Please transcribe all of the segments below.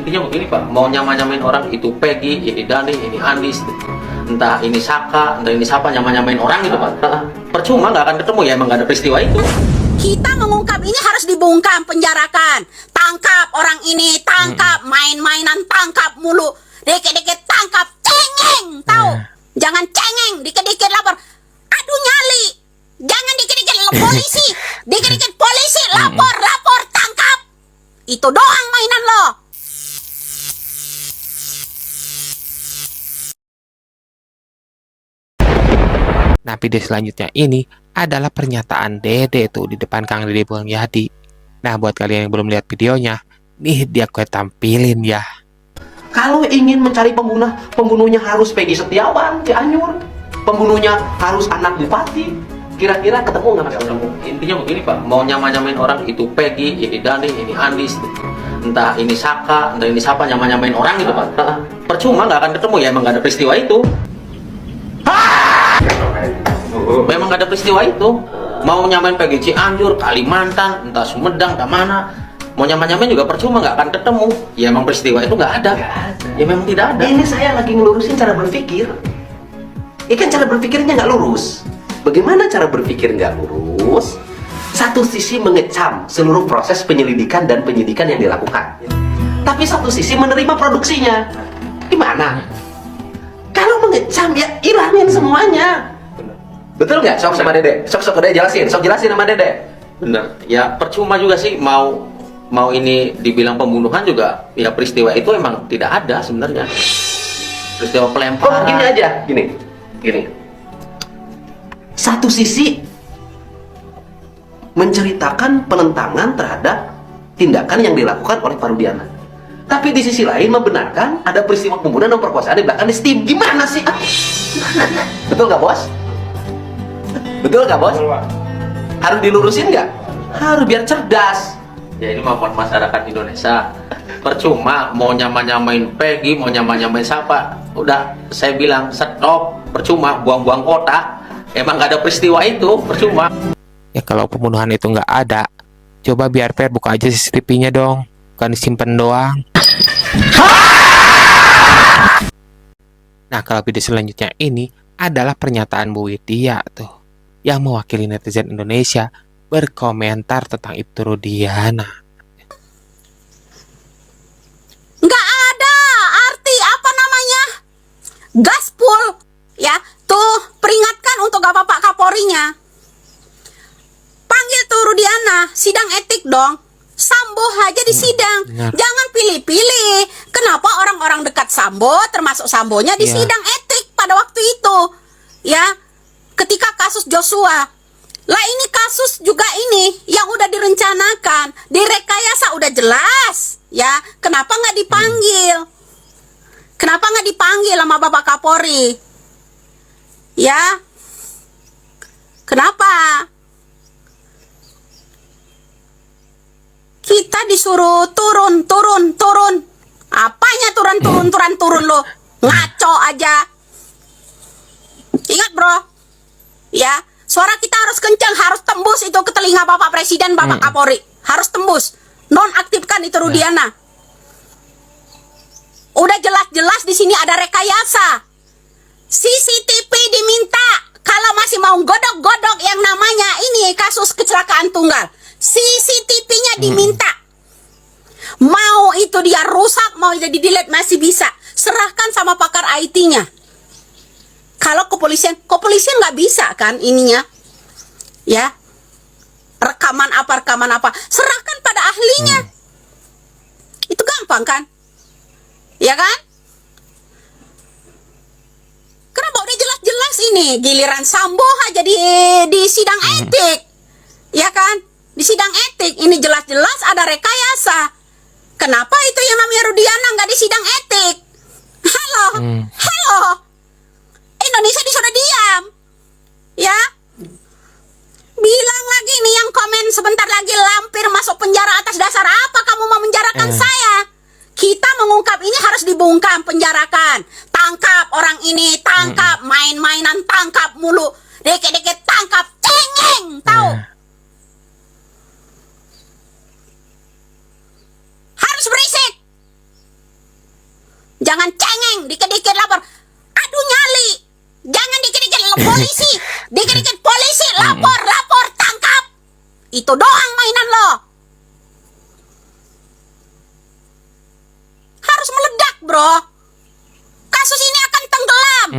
intinya begini Pak, mau nyamain orang itu Peggy, ini Dani, ini Andis, entah ini Saka, entah ini siapa nyamain orang gitu Pak. Percuma, nggak akan ketemu ya, emang nggak ada peristiwa itu. Kita mengungkap ini harus dibungkam, penjarakan, tangkap orang ini, tangkap, main-mainan, tangkap mulu, dikit-dikit tangkap, cengeng, tahu? Jangan cengeng, dikit-dikit lapor, aduh nyali, jangan dikit-dikit polisi, dikit-dikit polisi, lapor, tangkap, itu doang mainan lo. Nah, video selanjutnya ini adalah pernyataan Dede tuh di depan Kang Dede Mulyadi. Nah, buat kalian yang belum lihat videonya, nih dia gue tampilin ya. Kalau ingin mencari pembunuhnya harus Peggy Setiawan, Cianjur. Pembunuhnya harus anak bupati. Kira-kira ketemu nggak Mas? Ketemu. Intinya begini Pak, mau nyamain orang itu Peggy, ini Dani, ini Andis, entah ini Saka, entah ini siapa nyamain orang gitu Pak. Percuma, nggak akan ketemu ya, emang nggak ada peristiwa itu. Memang gak ada peristiwa itu. Mau nyamain Peggy Cianjur, Kalimantan, entah Sumedang, entah mana, mau nyamain juga percuma, nggak akan ketemu. Ya emang peristiwa itu nggak ada. Ya memang tidak ada. Ini saya lagi ngelurusin cara berpikir. Ini kan cara berpikirnya nggak lurus. Bagaimana cara berpikir nggak lurus? Satu sisi mengecam seluruh proses penyelidikan dan penyidikan yang dilakukan, tapi satu sisi menerima produksinya. Gimana? Kalau mengecam ya ilangin semuanya. Betul nggak? Sok sama Dede. Sok Dede jelasin. Sok jelasin sama Dede. Bener. Ya percuma juga sih mau ini dibilang pembunuhan juga. Ya peristiwa itu emang tidak ada sebenarnya. Peristiwa pelemparan. Gini aja, gini. Satu sisi menceritakan penentangan terhadap tindakan yang dilakukan oleh Pak Rudiana, tapi di sisi lain membenarkan ada peristiwa pembunuhan dan perkosaan di belakang di Steam. Gimana sih? Betul nggak bos? Betul nggak bos? Harus dilurusin nggak? Harus biar cerdas. Ya ini mau masyarakat Indonesia. Percuma mau nyamain Peggy, mau nyamain siapa. Udah saya bilang stop. Percuma, buang-buang kota. Emang nggak ada peristiwa itu, percuma. Ya kalau pembunuhan itu nggak ada, coba biar fair buka aja CCTV-nya dong, bukan disimpan doang. Nah, kalau video selanjutnya ini adalah pernyataan Bu Widya tuh, yang mewakili netizen Indonesia berkomentar tentang Ibtu Rudiana. Nggak ada arti apa namanya gaspol ya tuh, peringatkan untuk Bapak Kapolrinya, panggil tuh Rudiana, sidang etik dong, Sambo aja di sidang. Jangan pilih-pilih. Kenapa orang-orang dekat Sambo termasuk Sambonya di sidang etik pada waktu itu ya, ketika kasus Joshua. Lah ini kasus juga ini yang udah direncanakan, direkayasa udah jelas ya. Kenapa nggak dipanggil? Kenapa nggak dipanggil sama Bapak Kapolri? Ya, kenapa? Kita disuruh turun. Apanya turun lo? Ngaco aja. Ingat bro, ya. Suara kita harus kencang, harus tembus itu ke telinga Bapak Presiden, Bapak Kapolri. Harus tembus. Nonaktifkan itu Rudiana. Udah jelas-jelas di sini ada rekayasa. CCTV diminta. Kalau masih mau godok-godok yang namanya ini kasus kecelakaan tunggal, CCTV-nya diminta. Mau itu dia rusak, mau itu di-delete masih bisa. Serahkan sama pakar IT-nya. Kalau kepolisian nggak bisa kan ininya, ya rekaman apa, serahkan pada ahlinya. Itu gampang kan, ya kan? Kenapa udah jelas-jelas ini giliran Sambo aja di sidang etik, ya kan? Di sidang etik ini jelas-jelas ada rekayasa. Kenapa itu yang namanya Rudiana nggak di sidang etik? Halo. Indonesia disuruh diam, ya. Bilang lagi nih yang komen sebentar lagi lampir masuk penjara atas dasar apa kamu mau menjarakan saya? Kita mengungkap ini harus dibungkam, penjarakan, tangkap orang ini, tangkap, main-mainan, tangkap mulu, dikit-dikit tangkap, cengeng, tahu? Harus berisik. Jangan cengeng, dikit-dikit lapor. Aduh nyali. Jangan dikit-dikit polisi. Dikit-dikit polisi, lapor, tangkap. Itu doang mainan lo. Harus meledak, bro. Kasus ini akan tenggelam.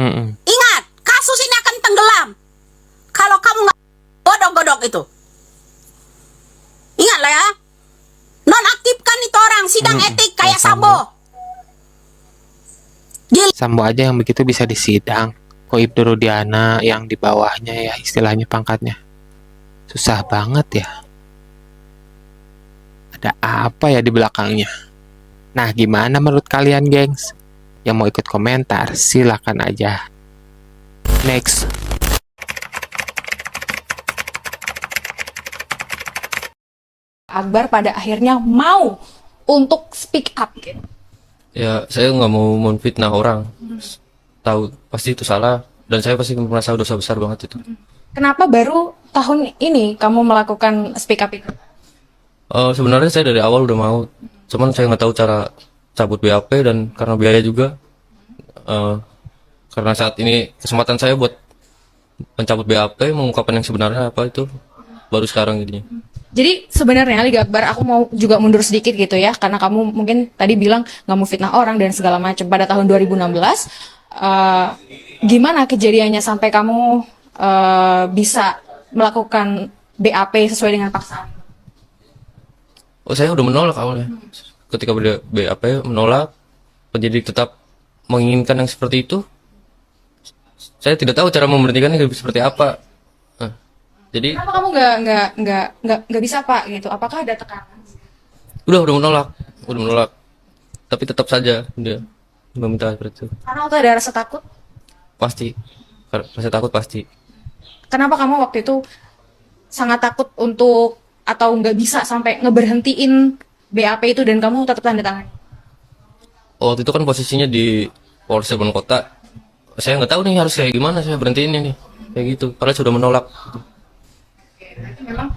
Ingat, kasus ini akan tenggelam. Kalau kamu nggak godok-godok itu. Ingatlah ya. Nonaktifkan itu orang, sidang etik kayak Sambo. Sambo aja yang begitu bisa disidang. Kok Ibtu Rudiana yang di bawahnya ya istilahnya pangkatnya. Susah banget ya. Ada apa ya di belakangnya? Nah, gimana menurut kalian, gengs? Yang mau ikut komentar, silakan aja. Next. Akbar pada akhirnya mau untuk speak up gitu. Ya, saya nggak mau menfitnah orang. Tahu pasti itu salah dan saya pasti merasa dosa besar banget itu. Kenapa baru tahun ini kamu melakukan speak up itu? Sebenarnya saya dari awal udah mau, cuman saya nggak tahu cara cabut BAP dan karena biaya juga. Karena saat ini kesempatan saya buat mencabut BAP, mengungkapkan yang sebenarnya apa itu baru sekarang jadinya. Jadi sebenarnya Liga Akbar, aku mau juga mundur sedikit gitu ya, karena kamu mungkin tadi bilang nggak mau fitnah orang dan segala macam. Pada tahun 2016, gimana kejadiannya sampai kamu bisa melakukan BAP sesuai dengan paksaan? Oh, saya udah menolak awalnya. Ketika BAP menolak, penyidik tetap menginginkan yang seperti itu. Saya tidak tahu cara memberhentikannya seperti apa. Jadi Kenapa kamu nggak bisa Pak gitu? Apakah ada tekanan? udah menolak. Tapi tetap saja dia meminta seperti itu. Karena waktu ada rasa takut. Pasti, rasa takut pasti. Kenapa kamu waktu itu sangat takut untuk atau nggak bisa sampai ngeberhentiin BAP itu dan kamu tetap tanda tangan? Waktu itu kan posisinya di Polres Cirebon Kota. Saya nggak tahu nih harus kayak gimana saya berhentiinnya nih, kayak gitu. Padahal sudah menolak. Memang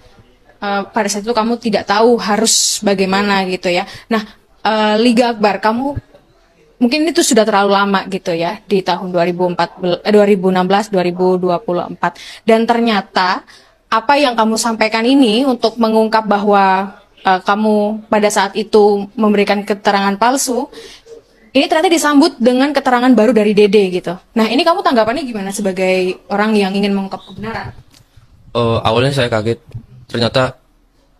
pada saat itu kamu tidak tahu harus bagaimana gitu ya. Nah, Liga Akbar, kamu mungkin itu sudah terlalu lama gitu ya di tahun 2016, 2024. Dan ternyata apa yang kamu sampaikan ini untuk mengungkap bahwa kamu pada saat itu memberikan keterangan palsu, ini ternyata disambut dengan keterangan baru dari Dede gitu. Nah, ini kamu tanggapannya gimana sebagai orang yang ingin mengungkap kebenaran? Awalnya saya kaget. Ternyata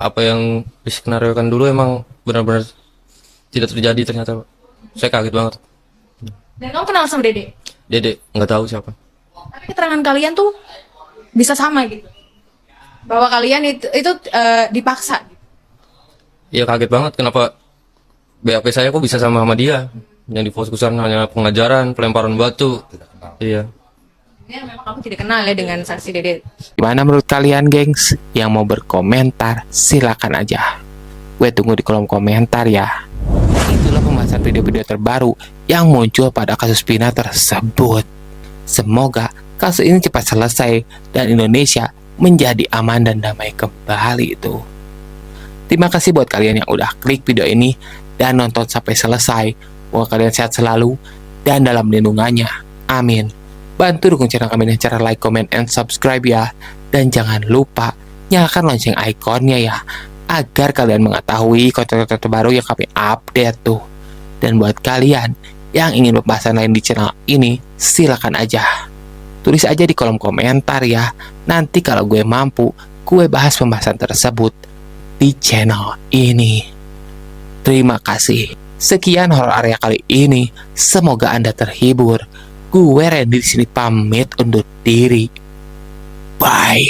apa yang diskenariokan dulu emang benar-benar tidak terjadi ternyata. Saya kaget banget. Dan kamu kenal sama Dede? Dede nggak tahu siapa. Tapi keterangan kalian tuh bisa sama gitu. Bahwa kalian itu dipaksa. Iya kaget banget kenapa BAP saya kok bisa sama dia. Yang difokuskan hanya pengajaran, pelemparan batu. Iya. Ya, memang kamu tidak kenal ya dengan saksi Dede. Gimana menurut kalian, gengs? Yang mau berkomentar, silakan aja. Gue tunggu di kolom komentar ya. Itulah pembahasan video-video terbaru yang muncul pada kasus Vina tersebut. Semoga kasus ini cepat selesai dan Indonesia menjadi aman dan damai kembali itu. Terima kasih buat kalian yang udah klik video ini dan nonton sampai selesai. Semoga kalian sehat selalu dan dalam lindungannya. Amin. Bantu dukung channel kami dengan cara like, comment, and subscribe ya. Dan jangan lupa nyalakan lonceng ikonnya ya, agar kalian mengetahui konten-konten terbaru yang kami update tuh. Dan buat kalian yang ingin pembahasan lain di channel ini, silakan aja. Tulis aja di kolom komentar ya. Nanti kalau gue mampu, gue bahas pembahasan tersebut di channel ini. Terima kasih. Sekian horor area kali ini. Semoga Anda terhibur. Gue Randy di sini pamit undur diri. Bye.